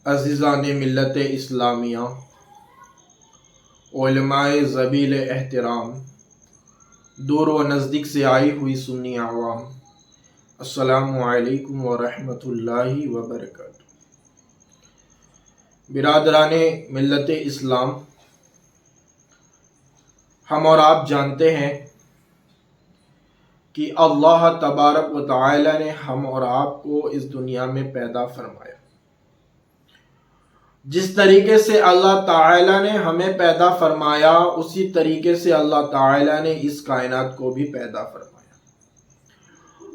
عزیزان ملت اسلامیہ، علماء ذبیل احترام، دور و نزدیک سے آئی ہوئی سنی عوام، السلام علیکم ورحمۃ اللہ وبرکاتہ۔ برادران ملت اسلام، ہم اور آپ جانتے ہیں کہ اللہ تبارک و تعالی نے ہم اور آپ کو اس دنیا میں پیدا فرمایا۔ جس طریقے سے اللہ تعالی نے ہمیں پیدا فرمایا، اسی طریقے سے اللہ تعالی نے اس کائنات کو بھی پیدا فرمایا،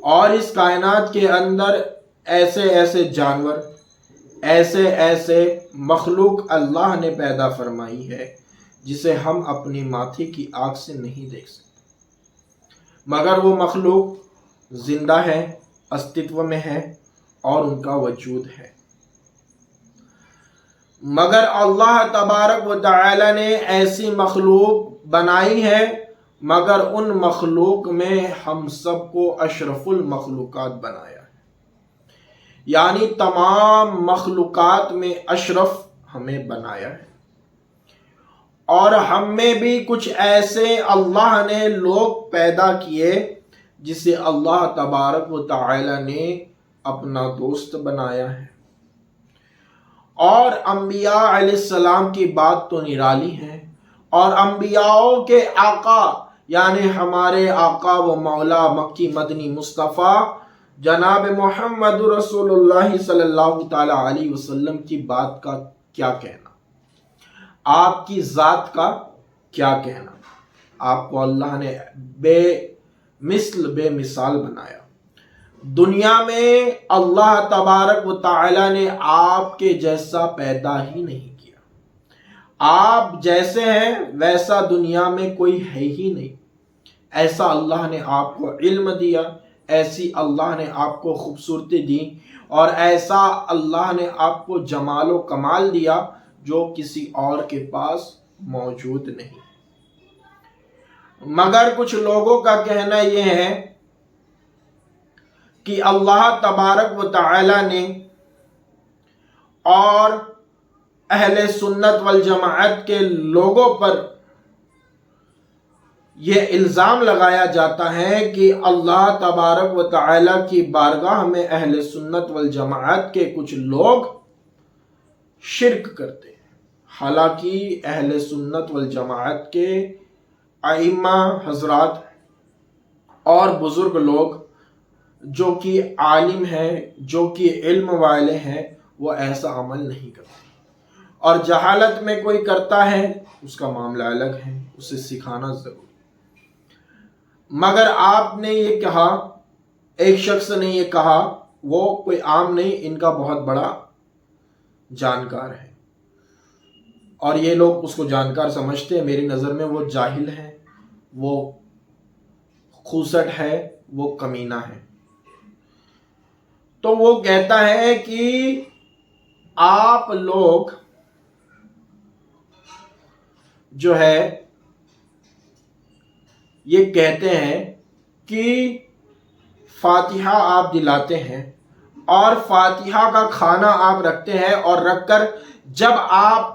اور اس کائنات کے اندر ایسے ایسے جانور، ایسے ایسے مخلوق اللہ نے پیدا فرمائی ہے جسے ہم اپنی ماتھے کی آنکھ سے نہیں دیکھ سکتے، مگر وہ مخلوق زندہ ہے، استتو میں ہے اور ان کا وجود ہے۔ مگر اللہ تبارک و تعالی نے ایسی مخلوق بنائی ہے، مگر ان مخلوق میں ہم سب کو اشرف المخلوقات بنایا ہے، یعنی تمام مخلوقات میں اشرف ہمیں بنایا ہے۔ اور ہم میں بھی کچھ ایسے اللہ نے لوگ پیدا کیے جسے اللہ تبارک و تعالی نے اپنا دوست بنایا ہے۔ اور انبیاء علیہ السلام کی بات تو نرالی ہے، اور انبیاءوں کے آقا یعنی ہمارے آقا و مولا مکی مدنی مصطفیٰ جناب محمد رسول اللہ صلی اللہ تعالی علیہ وسلم کی بات کا کیا کہنا، آپ کی ذات کا کیا کہنا۔ آپ کو اللہ نے بے مثل بے مثال بنایا۔ دنیا میں اللہ تبارک و تعالی نے آپ کے جیسا پیدا ہی نہیں کیا۔ آپ جیسے ہیں ویسا دنیا میں کوئی ہے ہی نہیں۔ ایسا اللہ نے آپ کو علم دیا، ایسی اللہ نے آپ کو خوبصورتی دی، اور ایسا اللہ نے آپ کو جمال و کمال دیا جو کسی اور کے پاس موجود نہیں۔ مگر کچھ لوگوں کا کہنا یہ ہے کہ اللہ تبارک و تعالی نے اور اہل سنت والجماعت کے لوگوں پر یہ الزام لگایا جاتا ہے کہ اللہ تبارک و تعالی کی بارگاہ میں اہل سنت والجماعت کے کچھ لوگ شرک کرتے ہیں، حالانکہ اہل سنت والجماعت کے ائمہ حضرات اور بزرگ لوگ جو کہ عالم ہیں، جو کہ علم والے ہیں، وہ ایسا عمل نہیں کرتے، اور جہالت میں کوئی کرتا ہے اس کا معاملہ الگ ہے، اسے سکھانا ضروری۔ مگر آپ نے یہ کہا، ایک شخص نے یہ کہا، وہ کوئی عام نہیں، ان کا بہت بڑا جانکار ہے، اور یہ لوگ اس کو جانکار سمجھتے ہیں۔ میری نظر میں وہ جاہل ہے، وہ خوسٹ ہے، وہ کمینہ ہے۔ تو وہ کہتا ہے کہ آپ لوگ جو ہے یہ کہتے ہیں کہ فاتحہ آپ دلاتے ہیں، اور فاتحہ کا کھانا آپ رکھتے ہیں، اور رکھ کر جب آپ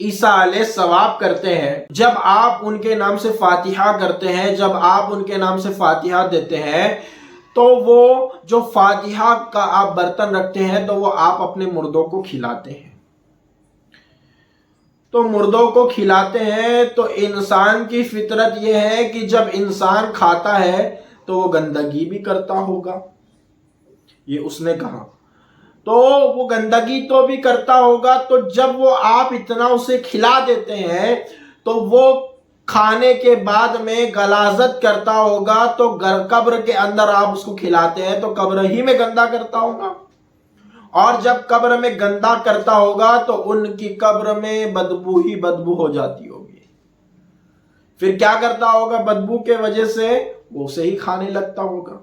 عیسیٰ علیہ ثواب کرتے ہیں، جب آپ ان کے نام سے فاتحہ کرتے ہیں، جب آپ ان کے نام سے فاتحہ دیتے ہیں، تو وہ جو فاتحہ کا آپ برتن رکھتے ہیں تو وہ آپ اپنے مردوں کو کھلاتے ہیں۔ تو مردوں کو کھلاتے ہیں تو انسان کی فطرت یہ ہے کہ جب انسان کھاتا ہے تو وہ گندگی بھی کرتا ہوگا، یہ اس نے کہا، تو وہ گندگی تو بھی کرتا ہوگا، تو جب وہ آپ اتنا اسے کھلا دیتے ہیں تو وہ کھانے کے بعد میں غلاظت کرتا ہوگا، تو قبر کے اندر آپ اس کو کھلاتے ہیں تو قبر ہی میں گندا کرتا ہوگا، اور جب قبر میں گندا کرتا ہوگا تو ان کی قبر میں بدبو ہی بدبو ہو جاتی ہوگی۔ پھر کیا کرتا ہوگا؟ بدبو کے وجہ سے وہ اسے ہی کھانے لگتا ہوگا۔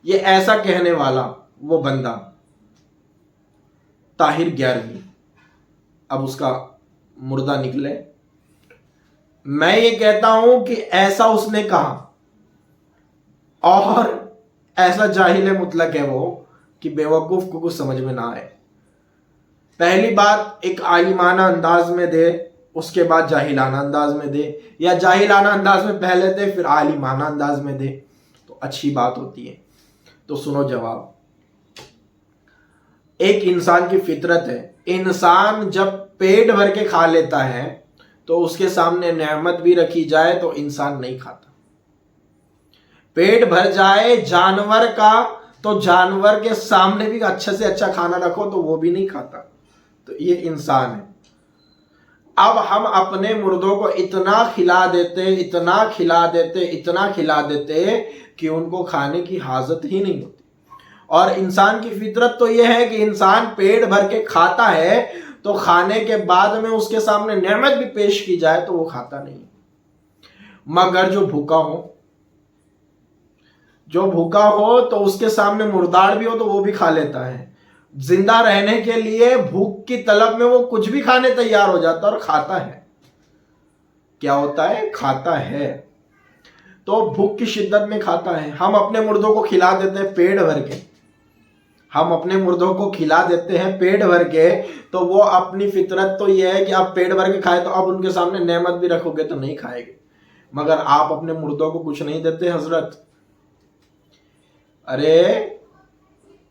یہ ایسا کہنے والا وہ بندہ طاہر 11ویں، اب اس کا مردہ نکلے، میں یہ کہتا ہوں کہ ایسا اس نے کہا، اور ایسا جاہل مطلق ہے وہ کہ بیوقوف کو کچھ سمجھ میں نہ آئے. پہلی بات ایک عالمانہ انداز میں دے، اس کے بعد جاہلانہ انداز میں دے، یا جاہلانہ انداز میں پہلے دے پھر عالمانہ انداز میں دے، تو اچھی بات ہوتی ہے. تو سنو جواب. ایک انسان کی فطرت ہے، انسان جب پیٹ بھر کے کھا لیتا ہے تو اس کے سامنے نعمت بھی رکھی جائے تو انسان نہیں کھاتا. پیٹ بھر جائے جانور کا تو جانور کے سامنے بھی اچھا سے اچھا کھانا رکھو تو وہ بھی نہیں کھاتا. تو یہ انسان ہے. اب ہم اپنے مردوں کو اتنا کھلا دیتے کہ ان کو کھانے کی حاجت ہی نہیں ہوتی. اور انسان کی فطرت تو یہ ہے کہ انسان پیٹ بھر کے کھاتا ہے تو کھانے کے بعد میں اس کے سامنے نعمت بھی پیش کی جائے تو وہ کھاتا نہیں. مگر جو بھوکا ہو تو اس کے سامنے مردار بھی ہو تو وہ بھی کھا لیتا ہے. زندہ رہنے کے لیے بھوک کی طلب میں وہ کچھ بھی کھانے تیار ہو جاتا ہے اور کھاتا ہے. کیا ہوتا ہے؟ کھاتا ہے. تو بھوک کی شدت میں کھاتا ہے. ہم اپنے مردوں کو کھلا دیتے ہیں پیٹ بھر کے، تو وہ اپنی فطرت تو یہ ہے کہ آپ پیٹ بھر کے کھائے تو اب ان کے سامنے نعمت بھی رکھو گے تو نہیں کھائے گے. مگر آپ اپنے مردوں کو کچھ نہیں دیتے حضرت. ارے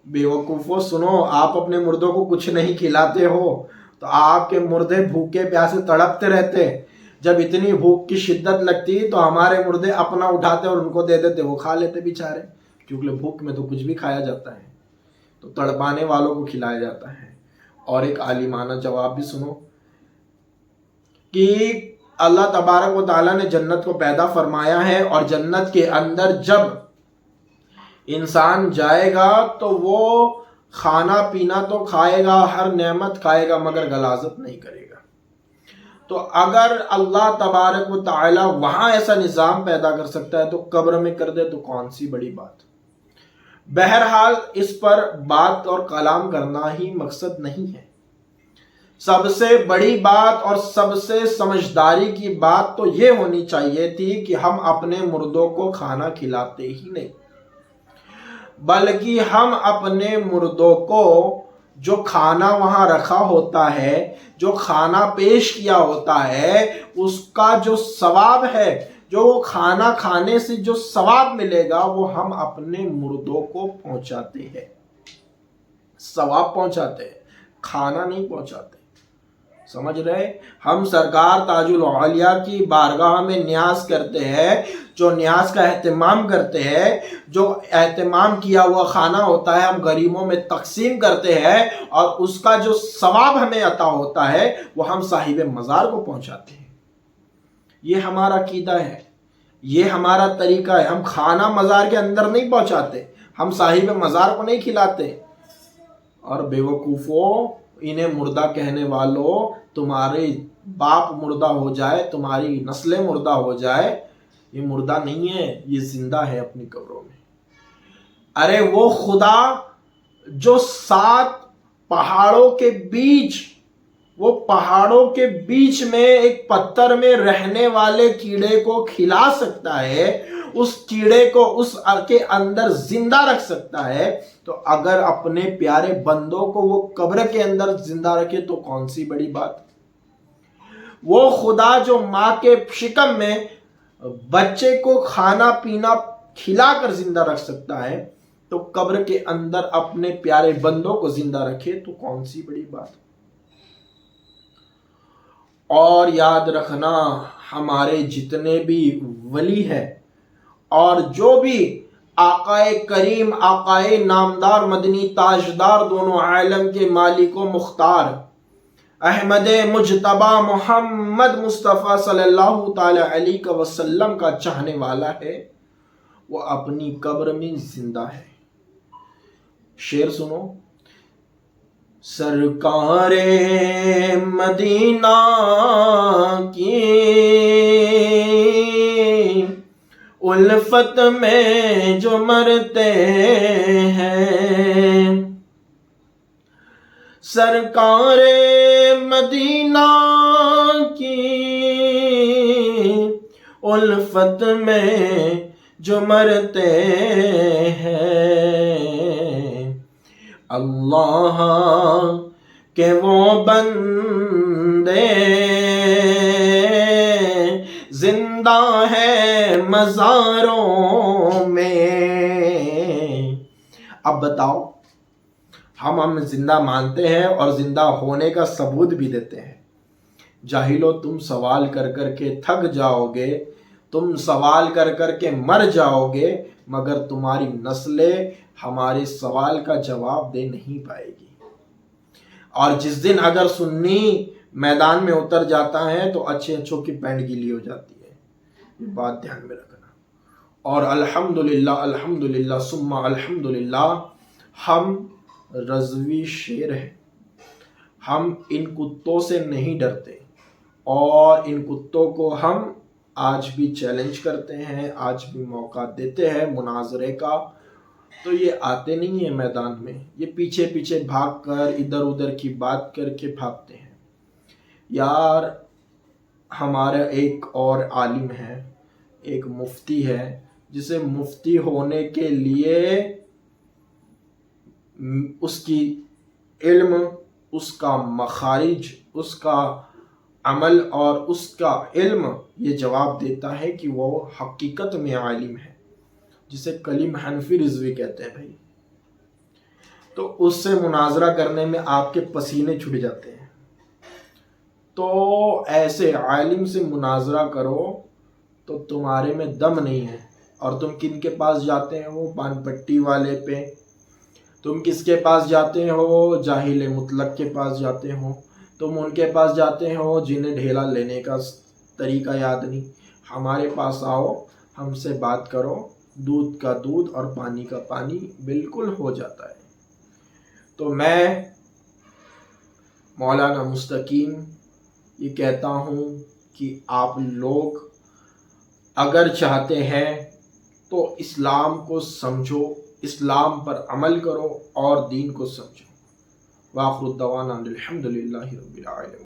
بیوقوفو سنو، آپ اپنے مردوں کو کچھ نہیں کھلاتے ہو تو آپ کے مردے بھوکے پیاسے تڑپتے رہتے. جب اتنی بھوک کی شدت لگتی تو ہمارے مردے اپنا اٹھاتے اور ان کو دے دیتے، وہ کھا لیتے بیچارے، کیونکہ بھوک میں تو کچھ بھی کھایا جاتا ہے. تو تڑپانے والوں کو کھلایا جاتا ہے. اور ایک عالمانہ جواب بھی سنو کہ اللہ تبارک و تعالیٰ نے جنت کو پیدا فرمایا ہے، اور جنت کے اندر جب انسان جائے گا تو وہ کھانا پینا تو کھائے گا، ہر نعمت کھائے گا، مگر غلاظت نہیں کرے گا. تو اگر اللہ تبارک و تعالیٰ وہاں ایسا نظام پیدا کر سکتا ہے تو قبر میں کر دے تو کون سی بڑی بات. بہرحال اس پر بات اور کلام کرنا ہی مقصد نہیں ہے. سب سے بڑی بات اور سب سے سمجھداری کی بات تو یہ ہونی چاہیے تھی کہ ہم اپنے مردوں کو کھانا کھلاتے ہی نہیں، بلکہ ہم اپنے مردوں کو جو کھانا وہاں رکھا ہوتا ہے، جو کھانا پیش کیا ہوتا ہے، اس کا جو ثواب ہے، جو کھانا کھانے سے جو ثواب ملے گا، وہ ہم اپنے مردوں کو پہنچاتے ہیں. ثواب پہنچاتے ہیں، کھانا نہیں پہنچاتے. سمجھ رہے؟ ہم سرکار تاج الاولیاء کی بارگاہ میں نیاز کرتے ہیں، جو نیاز کا اہتمام کرتے ہیں، جو اہتمام کیا ہوا کھانا ہوتا ہے ہم غریبوں میں تقسیم کرتے ہیں، اور اس کا جو ثواب ہمیں عطا ہوتا ہے وہ ہم صاحب مزار کو پہنچاتے ہیں. یہ ہمارا عقیدہ ہے، یہ ہمارا طریقہ ہے. ہم کھانا مزار کے اندر نہیں پہنچاتے، ہم صاحب مزار کو نہیں کھلاتے. اور بیوقوفوں، انہیں مردہ کہنے والوں، تمہارے باپ مردہ ہو جائے، تمہاری نسلیں مردہ ہو جائے، یہ مردہ نہیں ہے، یہ زندہ ہے اپنی قبروں میں. ارے وہ خدا جو 7 پہاڑوں کے بیچ میں ایک پتھر میں رہنے والے کیڑے کو کھلا سکتا ہے، اس کیڑے کو اس کے اندر زندہ رکھ سکتا ہے، تو اگر اپنے پیارے بندوں کو وہ قبر کے اندر زندہ رکھے تو کون سی بڑی بات. وہ خدا جو ماں کے شکم میں بچے کو کھانا پینا کھلا کر زندہ رکھ سکتا ہے، تو قبر کے اندر اپنے پیارے بندوں کو زندہ رکھے تو کون سی بڑی بات. اور یاد رکھنا، ہمارے جتنے بھی ولی ہیں اور جو بھی آقائے کریم، آقائے نامدار، مدنی تاجدار، دونوں عالم کے مالک و مختار احمد مجتبی محمد مصطفیٰ صلی اللہ تعالی علیہ وسلم کا چاہنے والا ہے، وہ اپنی قبر میں زندہ ہے. شعر سنو. سرکار مدینہ کی الفت میں جو مرتے ہیں، سرکار مدینہ کی الفت میں جو مرتے ہیں، اللہ کہ وہ بندے زندہ ہے مزاروں میں۔ اب بتاؤ، ہم زندہ مانتے ہیں اور زندہ ہونے کا ثبوت بھی دیتے ہیں۔ جاہلو، تم سوال کر کر کے تھک جاؤ گے، تم سوال کر کر کے مر جاؤ گے، مگر تمہاری نسلیں ہمارے سوال کا جواب دے نہیں پائے گی۔ اور جس دن اگر سنی میدان میں اتر جاتا ہے تو اچھوں کی پینٹ گیلی ہو جاتی ہے، یہ بات دھیان میں رکھنا۔ اور الحمدللہ ثم الحمدللہ ہم رضوی شیر ہیں، ہم ان کتوں سے نہیں ڈرتے، اور ان کتوں کو ہم آج بھی چیلنج کرتے ہیں، آج بھی موقع دیتے ہیں مناظرے کا، تو یہ آتے نہیں ہیں میدان میں، یہ پیچھے پیچھے بھاگ کر ادھر ادھر کی بات کر کے بھاگتے ہیں۔ یار، ہمارا ایک اور عالم ہے، ایک مفتی ہے، جسے مفتی ہونے کے لیے اس کی علم، اس کا مخارج، اس کا عمل اور اس کا علم یہ جواب دیتا ہے کہ وہ حقیقت میں عالم ہے، جسے کلیم حنفی رضوی کہتے ہیں بھائی۔ تو اس سے مناظرہ کرنے میں آپ کے پسینے چھٹ جاتے ہیں۔ تو ایسے عالم سے مناظرہ کرو تو تمہارے میں دم نہیں ہے، اور تم کن کے پاس جاتے ہو؟ پان پٹی والے پہ۔ تم کس کے پاس جاتے ہو؟ جاہل مطلق کے پاس جاتے ہو۔ تم ان کے پاس جاتے ہو جنہیں ڈھیلا لینے کا طریقہ یاد نہیں۔ ہمارے پاس آؤ، ہم سے بات کرو، دودھ کا دودھ اور پانی کا پانی بالکل ہو جاتا ہے۔ تو میں مولانا مستقیم یہ کہتا ہوں کہ آپ لوگ اگر چاہتے ہیں تو اسلام کو سمجھو، اسلام پر عمل کرو اور دین کو سمجھو۔ وآخر الدعوانا الحمدللہ رب العالمین۔